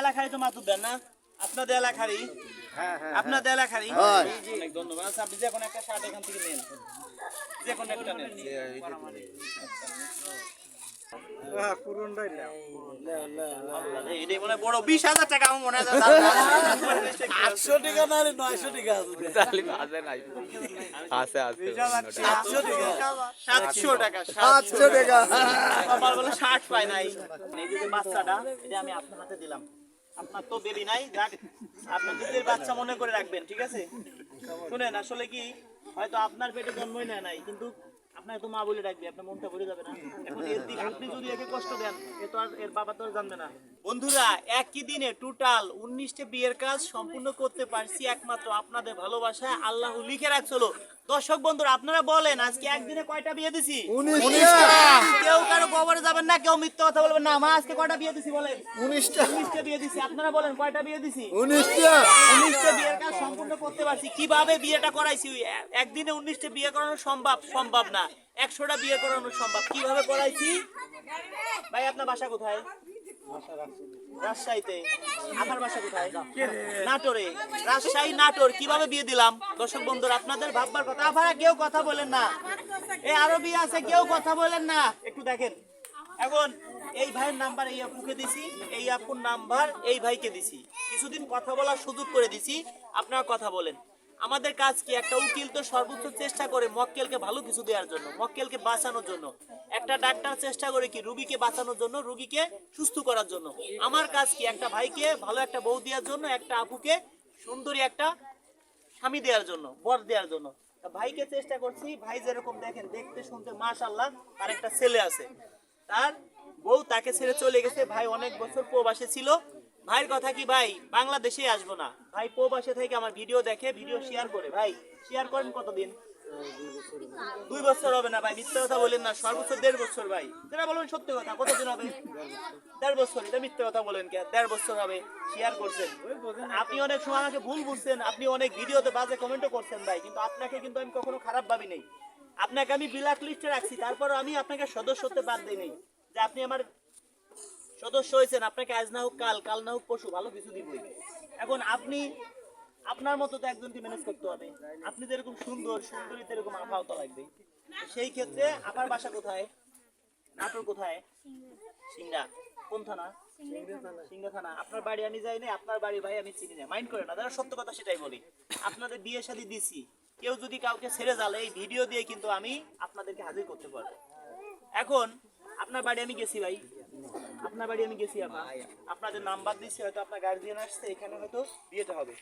এলাকায় তো মাতুব দেন না আপনাদের এলাকারই আপনাদের এলাকারই অনেক ধন্যবাদ। আপনি যে কোনো একটা শার্ট এখান থেকে নেন, যে কোনো একটা নেন। বড় 20,000 টাকা আমার মনে হয় 800 টাকা না 900 টাকা আছে 700 টাকা 700 টাকা আমার বলে 60 পায় নাই। এই যে বাচ্চাটা এটা আমি আপনার হাতে দিলাম, আপনার তো বেবি নাই, যাক আপনার নিজের বাচ্চা মনে করে রাখবেন, ঠিক আছে? শুনেন, আসলে কি হয়তো আপনার পেটে জন্মই নেয় নাই, কিন্তু আপনার তো মা বলে রাখবে, আপনার মনটা ভরে যাবে না? এখন এর দিকে আপনি যদি একে কষ্ট দেন, এ তো আর এর বাবা তো আর জানবে না। বন্ধুরা, একই দিনে টোটাল 19টা বিয়ের কাজ সম্পূর্ণ করতে পারছি একমাত্র আপনাদের ভালোবাসায়। আল্লাহ লিখে রাখছিল। দর্শক বন্ধুরা, আপনারা বলেন আজকে একদিনে কয়টা বিয়ে দিছি? 19টা। কেউ কারো কবরে যাবেন না, কেউ মিথ্যা কথা বলবেন না। মা আজকে কয়টা বিয়ে দিছি বলেন? 19টা বিয়ে দিছি। আপনারা বলেন কয়টা বিয়ে দিছি? 19টা বিয়ের কাজ সম্পূর্ণ করতে পারছি। কিভাবে বিয়েটা করাইছি? একদিনে 19টা বিয়ে করানো সম্ভব না। 100টা বিয়ে করানো সম্ভব। কিভাবে করাইছি ভাই? আপনার বাসা কোথায়? রাজশাহীতে। আমার বাসা কোথায়? নাটোরে। রাজশাহী নাটোর। কিভাবে বিয়ে দিলাম? দর্শক বন্ধুরা, আপনাদের ভাববার কথা। আপনারা কেউ কথা বলেন না, এই আরো বিয়ে আছে, কেউ কথা বলেন না, একটু দেখেন। এখন এই ভাইয়ের নাম্বার এই আপুকে দিছি, এই আপুর নাম্বার এই ভাইকে দিছি। কিছুদিন কথা বলার সুযোগ করে দিছি, আপনারা কথা বলেন। আমাদের কাজ কি? একটা উকিল তো সর্বোচ্চ চেষ্টা করে মক্কেলকে ভালো কিছু দেওয়ার জন্য, মক্কেলকে বাঁচানোর জন্য। একটা ডাক্তার চেষ্টা করে কি? রোগীকে বাঁচানোর জন্য, রোগীকে সুস্থ করার জন্য। আমার কাজ কি? একটা ভাইকে ভালো একটা বউ দেওয়ার জন্য, একটা আপুকে সুন্দরী একটা স্বামী দেওয়ার জন্য, বর দেওয়ার জন্য। ভাইকে চেষ্টা করছি। ভাই যেরকম দেখেন, দেখতে শুনতে মাশাআল্লাহ, তার একটা ছেলে আছে, তার বউ তাকে ছেড়ে চলে গেছে। ভাই অনেক বছর প্রবাসে ছিল। ভাইয়ের কথা কি, ভাই বাংলাদেশে আসবো না, ভাই প্রবাসে থেকে আমার ভিডিও দেখে, ভিডিও শেয়ার করে। ভাই শেয়ার করেন কতদিন? 2 বছর হবে না ভাই, মিথ্যা কথা বলেন না, সর্বোচ্চ 1.5 বছর। ভাই যেটা বলবেন সত্যি কথা, কতদিন হবে? 1.5 বছর। এটা মিথ্যা কথা বলেন কে? 1.5 বছর হবে শেয়ার করছেন। আপনি অনেক সময় আমাকে ভুল বুঝছেন, আপনি অনেক ভিডিওতে বাজে কমেন্টও করছেন ভাই, কিন্তু আপনাকে কিন্তু আমি কখনো খারাপ ভাবি নাই। আপনাকে আমি ব্ল্যাক লিস্টে রাখছি, তারপরও আমি আপনাকে সদস্য হতে বাদ দিই নাই। যে আপনি আমার সদস্য হয়েছেন, আপনাকে আজ না হোক কাল, কাল না হোক পশু, ভালো কিছু দিবই। এখন আপনি আপনার মতো তো একজনকে ম্যানেজ করতে হবে। আপনি যেরকম সুন্দর, সুন্দরী এরকম আপাও তো লাগবে। সেই ক্ষেত্রে আপনার বাসা কোথায়? নাটোর কোথায়? সিংড়া। কোন থানা? সিংড়া থানা। আপনার বাড়ি আমি যাই না, আপনার বাড়ি ভাই আমি চিনি না, মাইন্ড করে না, যারা সত্য কথা সেটাই বলি। আপনাদের বিয়ে শাদী দিছি, কেউ যদি কাউকে ছেড়ে জালে, এই ভিডিও দিয়ে কিন্তু আমি আপনাদেরকে হাজির করতে পারবো। এখন আপনার বাড়ি আমি গেছি ভাই, আপনার বাড়ি আমি গেছি, আপনাদের নাম্বার দিচ্ছি, হয়তো আপনার গার্জিয়ান আসছে, এখানে হয়তো বিয়েটা হবে।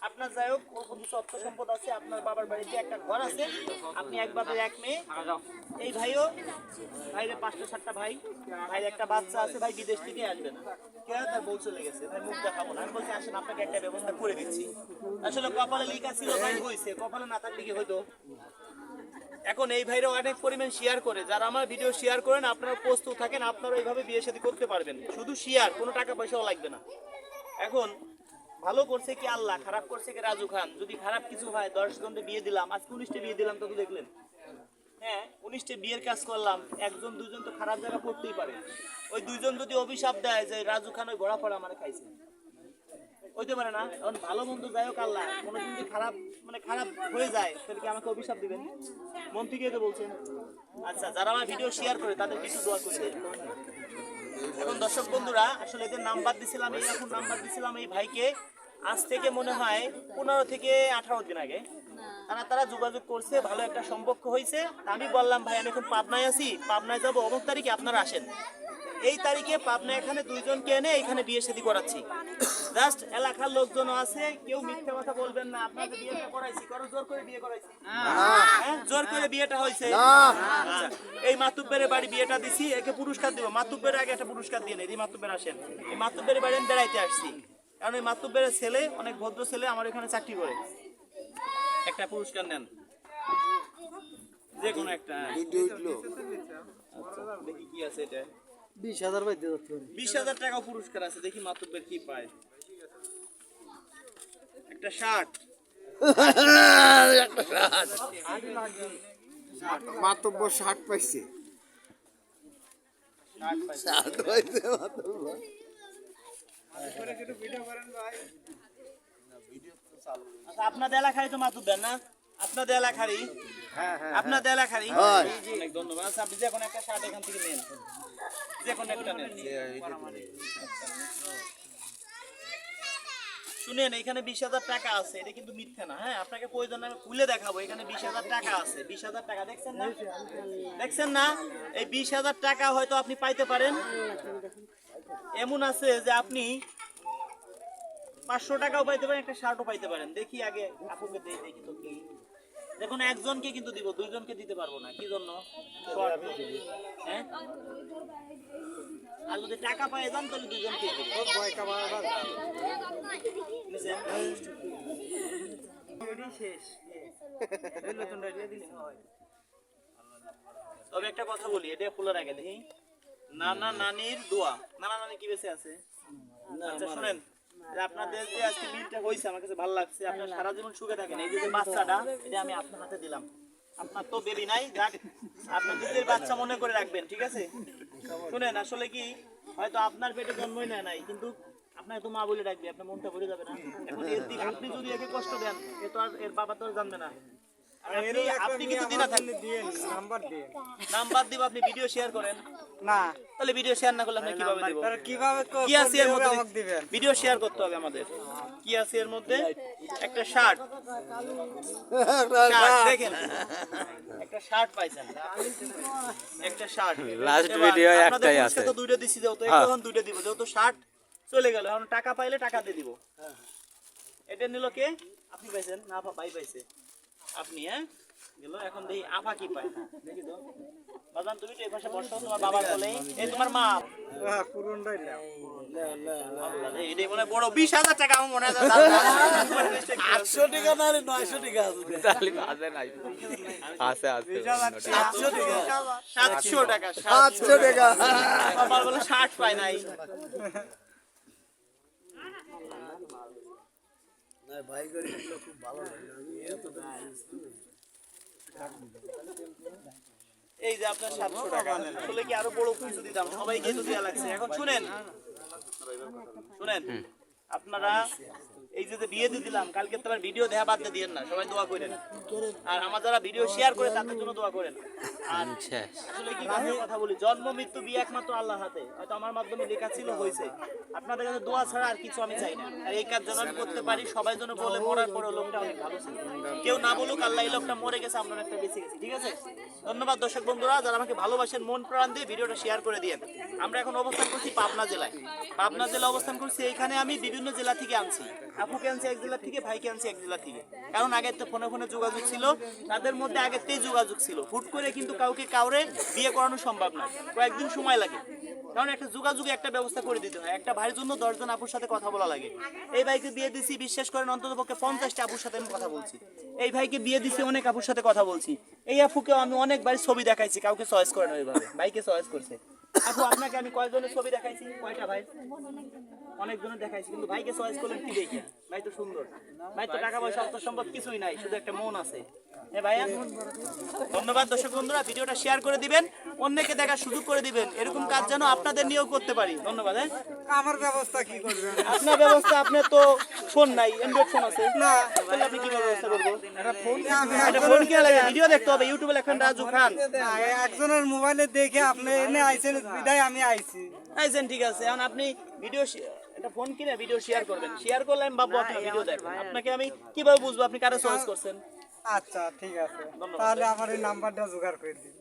আপনার যাই হোক, ওরকম কিছু অর্থ সম্পদ আছে, আপনার বাবার বাড়িতে একটা ঘর আছে, আপনি এক বাপের এক মেয়ে। এই ভাইও, ভাইয়ের 5টা-7টা ভাই, ভাইয়ের একটা বাচ্চা আছে। ভাই বিদেশ থেকে আসবে না, কেন? তার বউ চলে গেছে, ভাই মুখ দেখাবো না। আমি বলছি আসেন, আপনাকে একটা ব্যবস্থা করে দিচ্ছি। আসলে কপালে লেখা ছিল ভাই, হয়েছে, কপালে না থাকলে কি হয়তো। এখন এই ভাইরা অনেক পরিমাণ শেয়ার করে, যারা আমার ভিডিও শেয়ার করেন, আপনারা প্রস্তুত থাকেন, আপনারা এইভাবে বিয়ে শাদী করতে পারবেন। শুধু শেয়ার, কোনো টাকা পয়সাও লাগবে না। এখন ভালো করছে কি আল্লাহ, খারাপ করছে কি রাজু খান। যদি খারাপ কিছু হয়, 10 জনকে বিয়ে দিলাম, আজকে 19টা বিয়ে দিলাম, তো দেখলেন। হ্যাঁ, 19টা বিয়ের কাজ করলাম, 1-2 জন তো খারাপ জায়গা পড়তেই পারে। ওই 2 জন যদি অভিশাপ দেয় যে রাজু খান ওই ঘোড়া ফড়া মানে খাইছে, হইতে পারে না। এখন ভালো মন্দ যাই হোক, আল্লাহ কোনোদিন যদি খারাপ খারাপ হয়ে যায়, তাহলে কি আমাকে অভিশাপ দিবেন? মন থেকে তো বলছেন। আচ্ছা, যারা আমার ভিডিও শেয়ার করে তাদের কিছু দোয়া করে দেন। এখন দর্শক বন্ধুরা, আসলে এদের নাম্বার দিছিলাম, এই এখন নাম্বার দিছিলাম এই ভাইকে, আজ থেকে মনে হয় 15 থেকে 18 দিন আগে। তারা যোগাযোগ করছে, ভালো একটা সম্পর্ক হয়েছে। আমি বললাম ভাই আমি এখন পাবনায় আছি, পাবনায় যাবো, অমুক তারিখে আপনারা আসেন। এই তারিখে পাবনায় এখানে 2 জনকে এনে এখানে বিয়ে শাদী করাচ্ছি। জাস্ট এলাকার লোকজন আছে, কেউ মিথ্যা কথা বলবেন না। আপনাদের বিয়েটা করাইছি, কারো জোর করে বিয়ে করাইছি? হ্যাঁ, জোর করে বিয়েটা হয়েছে। আচ্ছা, এই মাতুব্বের বাড়ি বিয়েটা দিছি, একে পুরস্কার দিব। মাতুব্বের আগে একটা পুরস্কার দিয়ে নেই। এই মাতুব্বের আসেন, এই মাতুব্বের বাড়ি আমি বেড়াইতে আসছি, কারণ এই মাতুব্বের ছেলে অনেক ভদ্র ছেলে, আমার এখানে চাকরি করে। একটা পুরস্কার নেন, যে কোনো একটা। আচ্ছা, দেখি কি আছে এটা। 20,000 টাকা পুরস্কার আছে, দেখি মাতুব্বের কি পায়। একটা শার্ট, মাতব্য 60 পাইছে। আচ্ছা, আপনাদের এলাকায় তো মাতুব দেন না? আপনাদের এলাকারই? আপনাদের এলাকারই? অনেক ধন্যবাদ। আচ্ছা, আপনি যে কোনো একটা শার্ট এখান থেকে নেন, যে কোনো একটা নেন। শুনেন, এখানে 20,000 টাকা আছে, এটা কিন্তু মিথ্যা না। হ্যাঁ, আপনাকে প্রয়োজন আমি খুলে দেখাবো। এখানে 20,000 টাকা আছে। 20,000 টাকা দেখছেন না? দেখছেন না? এই 20,000 টাকা হয়তো আপনি পাইতে পারেন। এমন আছে যে আপনি 500 টাকাও পাইতে পারেন, একটা শার্টও পাইতে পারেন। দেখি আগে আপুকে দেখি তো কি। দেখুন, একজনকে কিন্তু দিব, দুইজনকে দিতে পারবো না। কি জন্য? শর্ট। হ্যাঁ, আর যদি টাকা পাই যান তাহলে দুইজনকে দিব। বুঝছেন? তবে একটা কথা বলি, এটা খোলার আগে দেখি। নানা নানির দোয়া। নানা নানি কি বেঁচে আছে? আচ্ছা শুনেন, যে আপনাদের যে আজকে মিলটা হয়েছে আমার কাছে ভালো লাগছে। আপনার সারা জীবন সুখে থাকেন। এই যে বাচ্চাটা, এটা আমি আপনার হাতে দিলাম। আপনার তো বেবি নাই, যাক আপনার নিজের বাচ্চা মনে করে রাখবেন, ঠিক আছে? শুনেন, আসলে কি হয়তো আপনার পেটে জন্মই নেয় নাই, কিন্তু আপনার তো মা বলে ডাকবে, আপনার মনটা ভরে যাবে না? এখন এর দিকে আপনি যদি একে কষ্ট দেন, এ তো আর এর বাবা তো আর জানবে না। আপনি কিন্তু দিনা থাকবেন, নাম্বার দিব, আপনি ভিডিও শেয়ার করেন না, তাহলে ভিডিও শেয়ার না করলে আমরা কিভাবে দেব? কিভাবে কি আছে এর মধ্যে? ভিডিও শেয়ার করতে হবে আমাদের। কি আছে এর মধ্যে? একটা শার্ট, দেখেন, একটা শার্ট পাইছেন, একটা শার্ট। লাস্ট ভিডিও একটাই আছে, তো দুইটা দিছি, যেহেতু এখন দুইটা দিব, যেহেতু শার্ট চলে গেল, এখন টাকা পাইলে টাকা দিয়ে দিব। এটা নিল কে? আপনি পাইছেন না? ভাই পাইছে, আপনি। হ্যাঁ, গেল। এখন দেখি আফা কি পায়, দেখি তো। বাজান, তুমি তো এই পাশে বসো, তোমার বাবার কোলে। এই তোমার মা। এটাই মনে হয় বড় 20,000 টাকা আমার মনে হয়। 800 টাকা নাহলে 900 টাকা আছে। তাহলে আছে নাই? আছে আছে 800 টাকা। 700 টাকা। 800 টাকা। বাবার বলে 60 পায় নাই। না ভাই করে খুব ভালো লাগে। এই যে আপনার 700 টাকা, আসলে কি আরো বড় কিছু দিতাম, সবাইকে তো দেয়া লাগছে। এখন শুনেন, শুনেন, আপনারা এই যে বিয়ে দিয়ে দিলাম, কালকে তোমার ভিডিও দেখা বাদ দিয়ে দিয়েন না, সবাই দোয়া করেন। আর আমার যারা ভিডিও শেয়ার করে তাদের জন্য দোয়া করেন। আর আসলে কি কথা বলি, জন্ম মৃত্যু বিয়ে একমাত্র আল্লাহর হাতে। হয়তো আমার মাধ্যমে লেখা ছিল, হয়েছে। আপনাদের কাছে দোয়া ছাড়া আর কিছু আমি চাই না। আর এই কাজ যেন আমি করতে পারি, সবাই যেন বলে মরার পরে লোকটা অনেক ভালো ছিল। কেউ না বলুক আল্লাহ এই লোকটা মরে গেছে, আমরা একটা বেঁচে গেছি, ঠিক আছে? ধন্যবাদ দর্শক বন্ধুরা, যারা আমাকে ভালোবাসেন, মন প্রাণ দিয়ে ভিডিওটা শেয়ার করে দিয়েন। আমরা এখন অবস্থান করছি পাবনা জেলায়। পাবনা জেলা অবস্থান করছি। এইখানে আমি বিভিন্ন জেলা থেকে আনছি। আপুকে আনছি এক জেলা থেকে, ভাইকে আনছি এক জেলা থেকে। কারণ আগে তো ফোনে ফোনে যোগাযোগ ছিল, তাদের মধ্যে আগেতেই যোগাযোগ ছিল। হুট করে কিন্তু কাউরে বিয়ে করানো সম্ভব না, কয়েকদিন সময় লাগে। কারণ একটা যোগাযোগে একটা ব্যবস্থা করে দিতে হয়। একটা ভাইয়ের জন্য 10 জন আপুর সাথে কথা বলা লাগে। এই ভাইকে বিয়ে দিছি, বিশ্বাস করেন, অন্তত পক্ষে 50টা আপুর সাথে আমি কথা বলছি। এই ভাইকে বিয়ে দিছি, অনেক আপুর সাথে কথা বলছি। এই আপুকেও আমি অনেকবার ছবি দেখাইছি, কাউকে চয়েস করে না ওইভাবে, ভাইকে চয়েস করছে। আপু, আপনাকে আমি কয়জনের ছবি দেখাইছি? কয়টা ভাই? অনেকজনের দেখাইছি, কিন্তু ভাইকে চয়েস করলেন কি দেখি? ভাই তো সুন্দর, ভাই তো টাকা পয়সা অর্থ সম্পদ কিছুই নাই, শুধু একটা মন আছে। হ্যাঁ ভাইয়া, ধন্যবাদ দর্শক বন্ধুরা, ভিডিওটা শেয়ার করে দিবেন, অন্যকে দেখার সুযোগ করে দিবেন। এরকম কাজ যেন আপনাদের নিয়েও করতে পারি। ধন্যবাদ। হ্যাঁ, আমার ব্যবস্থা কি করবেন? আপনার ব্যবস্থা, আপনার তো ফোন নাই, অ্যান্ড্রয়েড ফোন আছে না, তাহলে আপনি কি ব্যবস্থা করবো? একটা ফোন কিনা লাগে, ভিডিও দেখতে হবে, ইউটিউবে লেখেন রাজু খান। একজনের মোবাইলে দেখে আপনি এনে আইছেন, বিদায় আমি আইছি। আইছেন, ঠিক আছে। এখন আপনি ভিডিও, একটা ফোন কিনে ভিডিও শেয়ার করবেন। শেয়ার করলে আমি ভাববো আপনি ভিডিও দেখেন। আপনাকে আমি কিভাবে বুঝবো আপনি কারে চয়েস করছেন? আচ্ছা ঠিক আছে, তাহলে আমার এই নাম্বারটা জোগাড় করে দিন।